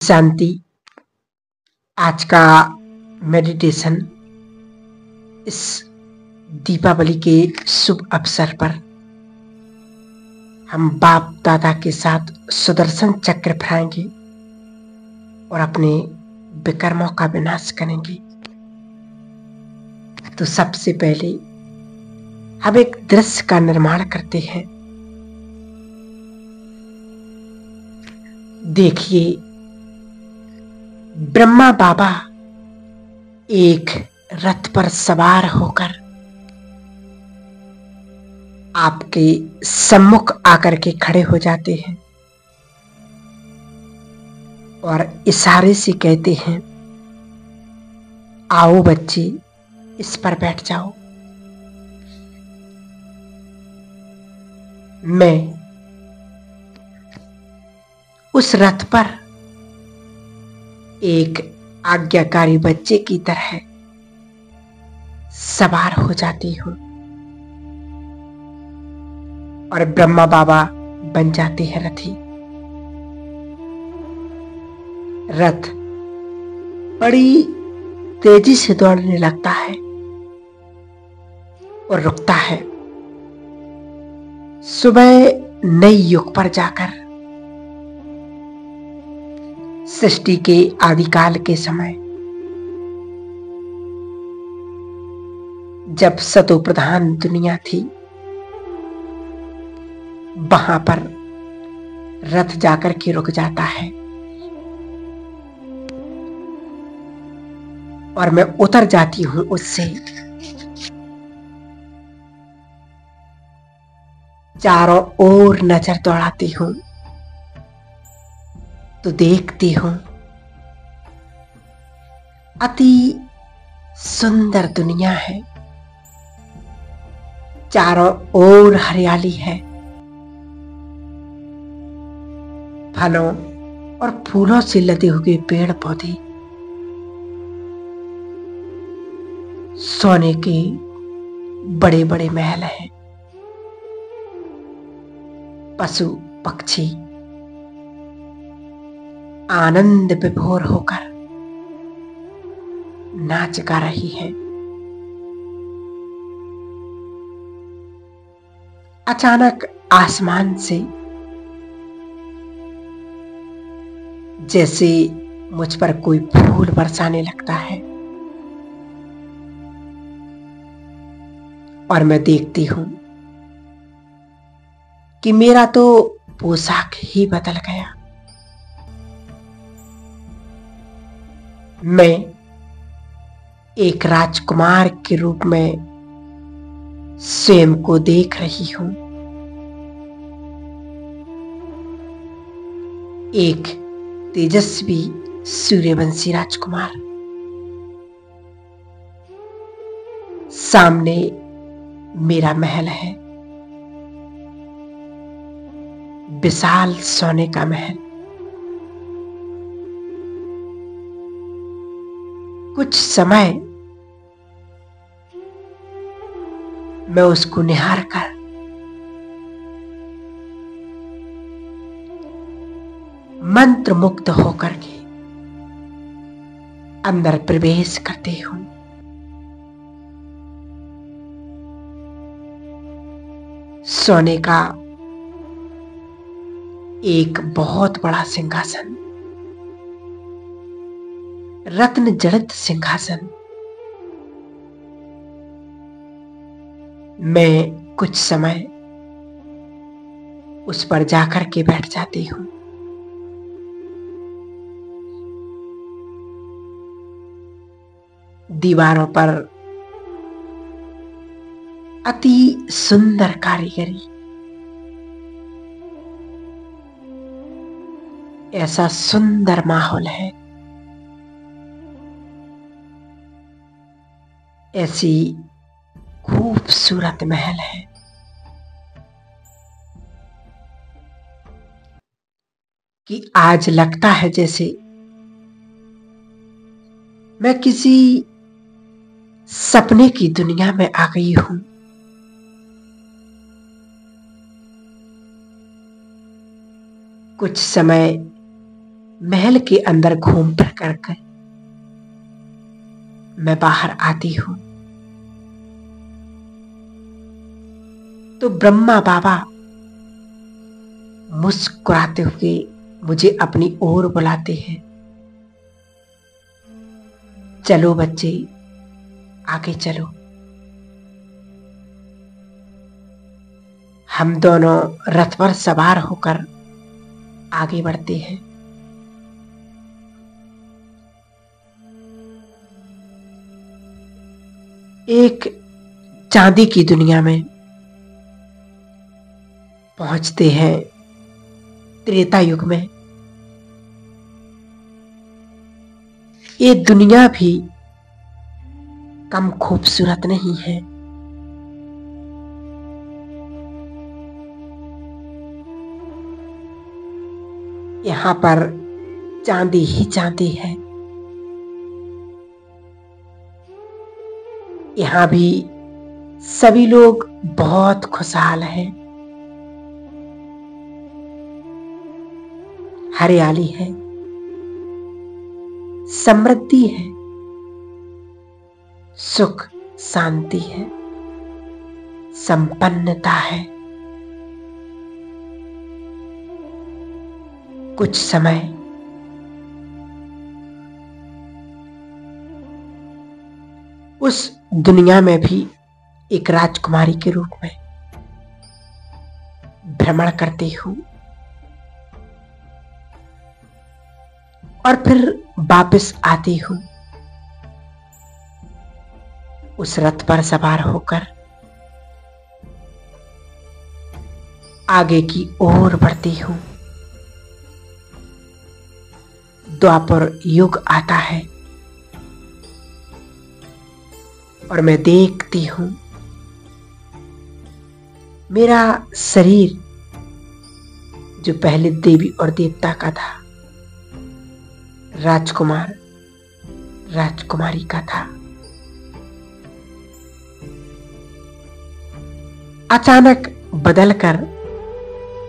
शांति। आज का मेडिटेशन इस दीपावली के शुभ अवसर पर हम बाप दादा के साथ सुदर्शन चक्र फहराएंगे और अपने विकर्मों का विनाश करेंगे। तो सबसे पहले हम एक दृश्य का निर्माण करते हैं। देखिए, ब्रह्मा बाबा एक रथ पर सवार होकर आपके सम्मुख आकर के खड़े हो जाते हैं और इशारे से कहते हैं, आओ बच्चे, इस पर बैठ जाओ। मैं उस रथ पर एक आज्ञाकारी बच्चे की तरह सवार हो जाती हूं और ब्रह्मा बाबा बन जाते हैं रथी। रथ बड़ी तेजी से दौड़ने लगता है और रुकता है। सुबह नई युग पर जाकर सृष्टि के आदिकाल के समय, जब सतो प्रधान दुनिया थी, वहां पर रथ जाकर के रुक जाता है और मैं उतर जाती हूं उससे। चारों ओर नजर दौड़ाती हूं तो देखती हूं अति सुंदर दुनिया है। चारों ओर हरियाली है, फलों और फूलों से लदे हुए पेड़ पौधे, सोने के बड़े बड़े महल हैं, पशु पक्षी आनंद विभोर होकर नाच गा रही है। अचानक आसमान से जैसे मुझ पर कोई फूल बरसाने लगता है और मैं देखती हूं कि मेरा तो पोशाक ही बदल गया। मैं एक राजकुमार के रूप में स्वयं को देख रही हूं। एक तेजस्वी सूर्यवंशी राजकुमार। सामने मेरा महल है, विशाल सोने का महल। कुछ समय मैं उसको निहार कर मंत्र मुक्त होकर के अंदर प्रवेश करती हूं। सोने का एक बहुत बड़ा सिंहासन, रत्न जड़ित सिंहासन। मैं कुछ समय उस पर जाकर के बैठ जाती हूं। दीवारों पर अति सुंदर कारीगरी, ऐसा सुंदर माहौल है, ऐसी खूबसूरत महल है कि आज लगता है जैसे मैं किसी सपने की दुनिया में आ गई हूं। कुछ समय महल के अंदर घूम फिर कर मैं बाहर आती हूं तो ब्रह्मा बाबा मुस्कुराते हुए मुझे अपनी ओर बुलाते हैं। चलो बच्चे, आगे चलो। हम दोनों रथ पर सवार होकर आगे बढ़ते हैं। एक चांदी की दुनिया में पहुंचते हैं। त्रेता युग में ये दुनिया भी कम खूबसूरत नहीं है। यहां पर चांदी ही चांदी है। यहां भी सभी लोग बहुत खुशहाल हैं। हरियाली है, समृद्धि है, सुख शांति है, संपन्नता है। कुछ समय उस दुनिया में भी एक राजकुमारी के रूप में भ्रमण करती हूं और फिर वापस आती हूं उस रथ पर सवार होकर आगे की ओर बढ़ती हूं। द्वापर युग आता है और मैं देखती हूं मेरा शरीर जो पहले देवी और देवता का था, राजकुमार राजकुमारी का था, अचानक बदलकर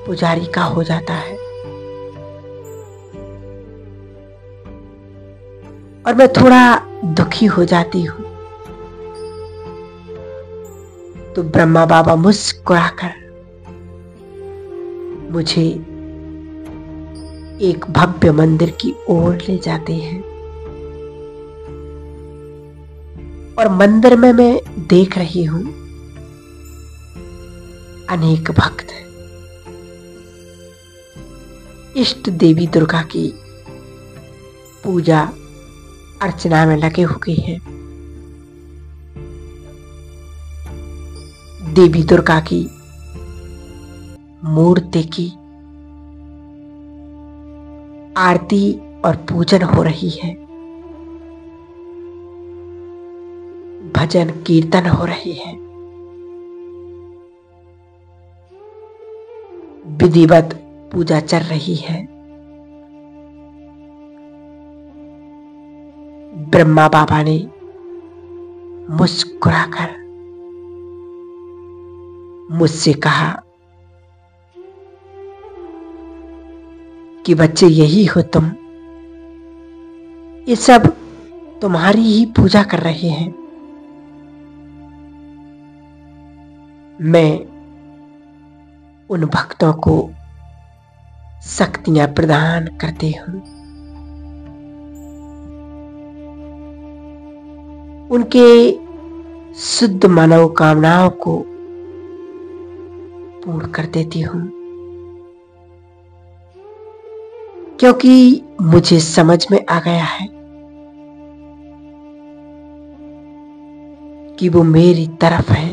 पुजारी का हो जाता है और मैं थोड़ा दुखी हो जाती हूं। तो ब्रह्मा बाबा मुस्कुराकर मुझे एक भव्य मंदिर की ओर ले जाते हैं और मंदिर में मैं देख रही हूं अनेक भक्त इष्ट देवी दुर्गा की पूजा अर्चना में लगे हुए हैं। देवी दुर्गा की मूर्ति की आरती और पूजन हो रही है, भजन कीर्तन हो रही है, विधिवत पूजा चल रही है। ब्रह्मा बाबा ने मुस्कुराकर मुझसे कहा कि बच्चे, यही हो तुम, ये सब तुम्हारी ही पूजा कर रहे हैं। मैं उन भक्तों को शक्तियां प्रदान करती हूं, उनके शुद्ध मनोकामनाओं को पूर्ण कर देती हूं, क्योंकि मुझे समझ में आ गया है कि वो मेरी तरफ है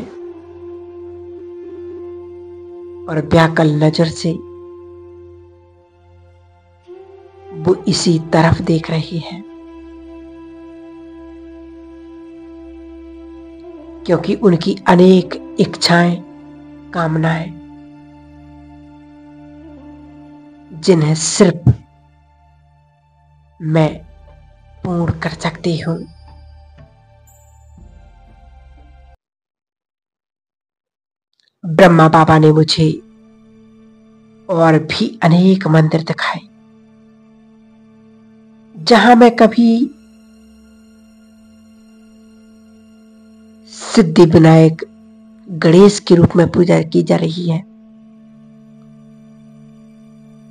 और व्याकुल नजर से वो इसी तरफ देख रही है, क्योंकि उनकी अनेक इच्छाएं, कामनाएं, जिन्हें सिर्फ मैं पूर्ण कर सकती हूं। ब्रह्मा बाबा ने मुझे और भी अनेक मंदिर दिखाए जहां मैं कभी सिद्धि विनायक गणेश के रूप में पूजा की जा रही है,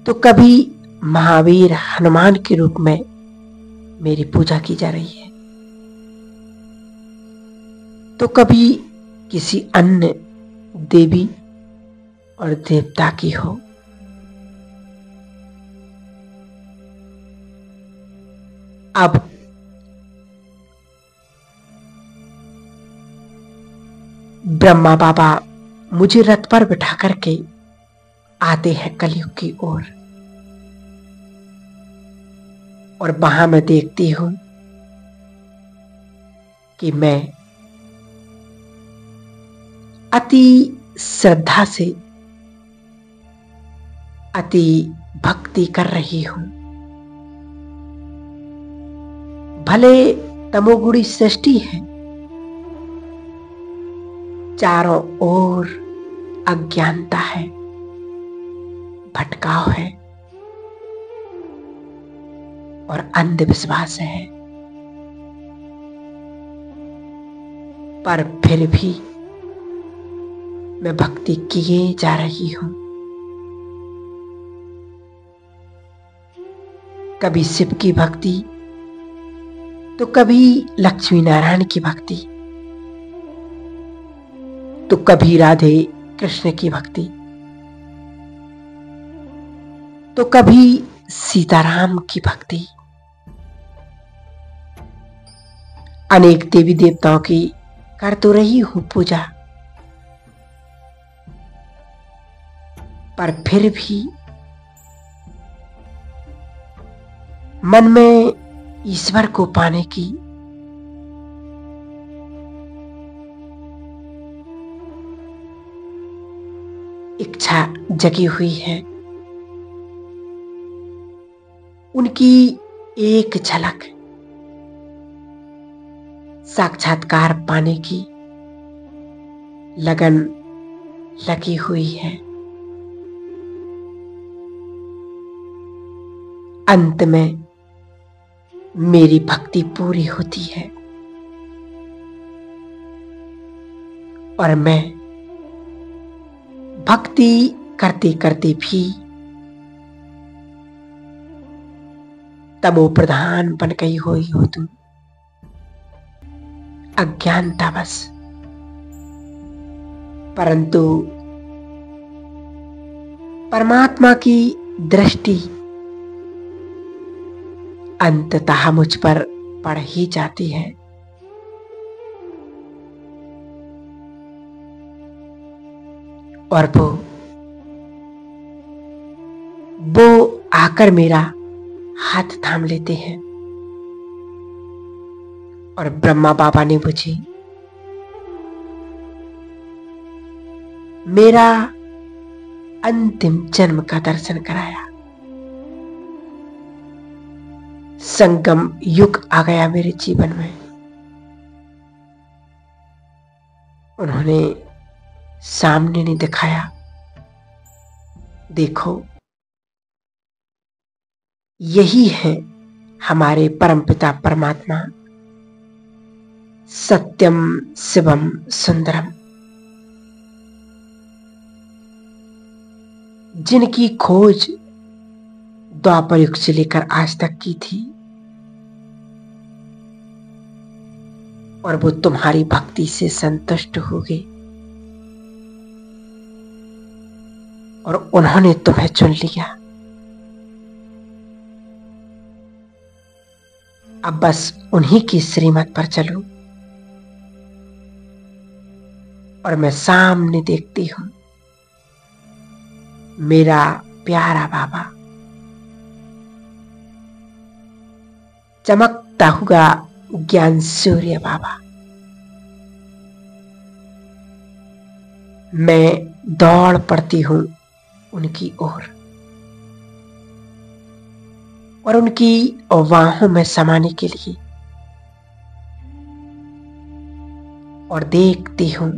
तो कभी महावीर हनुमान के रूप में मेरी पूजा की जा रही है, तो कभी किसी अन्य देवी और देवता की हो। अब ब्रह्मा बाबा मुझे रथ पर बिठा करके आते हैं कलयुग की ओर, और वहां मैं देखती हूं कि मैं अति श्रद्धा से अति भक्ति कर रही हूं। भले तमोगुणी सृष्टि है, चारों ओर अज्ञानता है, भटकाव है और अंधविश्वास है, पर फिर भी मैं भक्ति किए जा रही हूं। कभी शिव की भक्ति, तो कभी लक्ष्मी नारायण की भक्ति, तो कभी राधे कृष्ण की भक्ति, तो कभी सीताराम की भक्ति। अनेक देवी देवताओं की कर तो रही हूं पूजा, पर फिर भी मन में ईश्वर को पाने की इच्छा जगी हुई है। उनकी एक झलक साक्षात्कार पाने की लगन लगी हुई है। अंत में मेरी भक्ति पूरी होती है और मैं भक्ति करते करते भी तमो प्रधान बन गई हुई हो तुम, अज्ञानता बस। परंतु परमात्मा की दृष्टि अंततः मुझ पर पड़ ही जाती है। और वो आकर मेरा हाथ थाम लेते हैं और ब्रह्मा बाबा ने मुझे मेरा अंतिम जन्म का दर्शन कराया। संगम युग आ गया मेरे जीवन में। उन्होंने सामने नहीं दिखाया, देखो यही है हमारे परमपिता परमात्मा, सत्यम शिवम सुंदरम, जिनकी खोज द्वापर युग से लेकर आज तक की थी, और वो तुम्हारी भक्ति से संतुष्ट हो गए और उन्होंने तुम्हें चुन लिया। अब बस उन्हीं की श्रीमत पर चलो। और मैं सामने देखती हूं मेरा प्यारा बाबा चमकता हुआ ज्ञान सूर्य बाबा। मैं दौड़ पड़ती हूं उनकी ओर और उनकी बाहों में समाने के लिए, और देखती हूं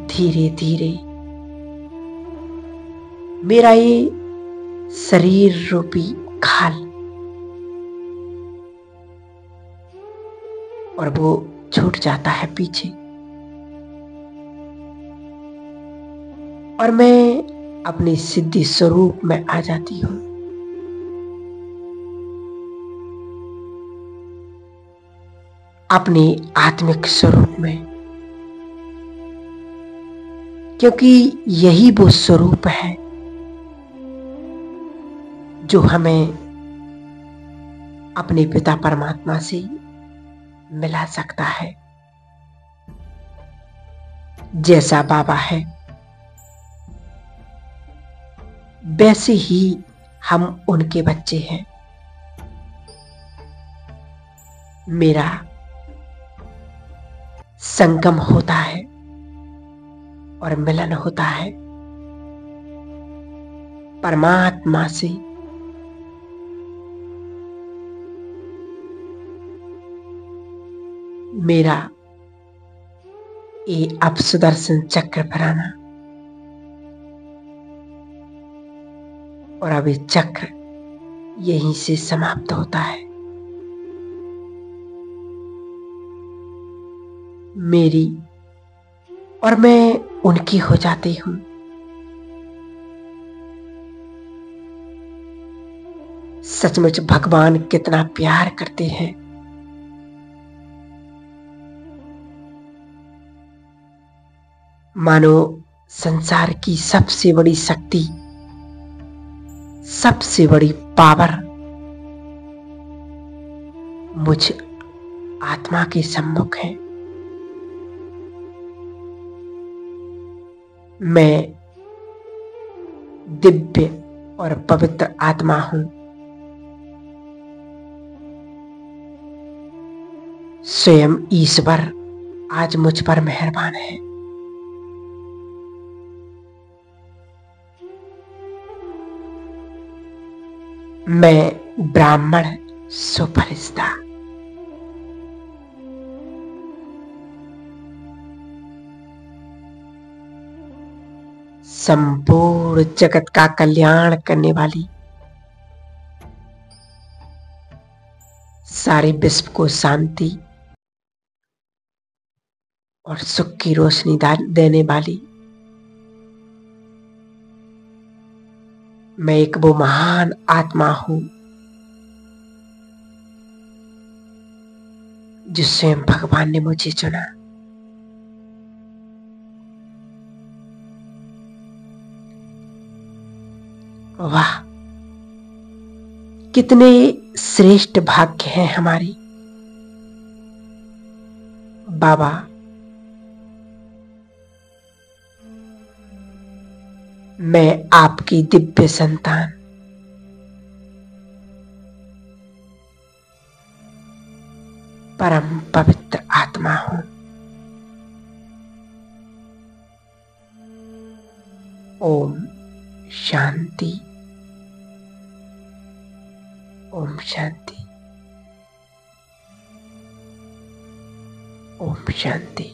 धीरे धीरे मेरा ये शरीर रूपी खाल और वो छूट जाता है पीछे, और मैं अपनी सिद्धि स्वरूप में आ जाती हूं। अपने आत्मिक स्वरूप में, क्योंकि यही वो स्वरूप है जो हमें अपने पिता परमात्मा से मिला सकता है। जैसा बाबा है वैसे ही हम उनके बच्चे हैं। मेरा संगम होता है और मिलन होता है परमात्मा से। मेरा ये अब सुदर्शन चक्र भराना, और अब ये चक्र यहीं से समाप्त होता है। मेरी और मैं उनकी हो जाती हूं। सचमुच भगवान कितना प्यार करते हैं। मानो संसार की सबसे बड़ी शक्ति, सबसे बड़ी पावर मुझ आत्मा के सम्मुख है। मैं दिव्य और पवित्र आत्मा हूं। स्वयं ईश्वर आज मुझ पर मेहरबान है। मैं ब्राह्मण सुपरिचिता। संपूर्ण जगत का कल्याण करने वाली, सारे विश्व को शांति और सुख की रोशनी देने वाली मैं एक वो महान आत्मा हूं जो स्वयं भगवान ने मुझे चुना। वाह, कितने श्रेष्ठ भाग्य हैं हमारी। बाबा मैं आपकी दिव्य संतान, परम पवित्र आत्मा हूं। ओम शांति, ओम शांति, ओम शांति।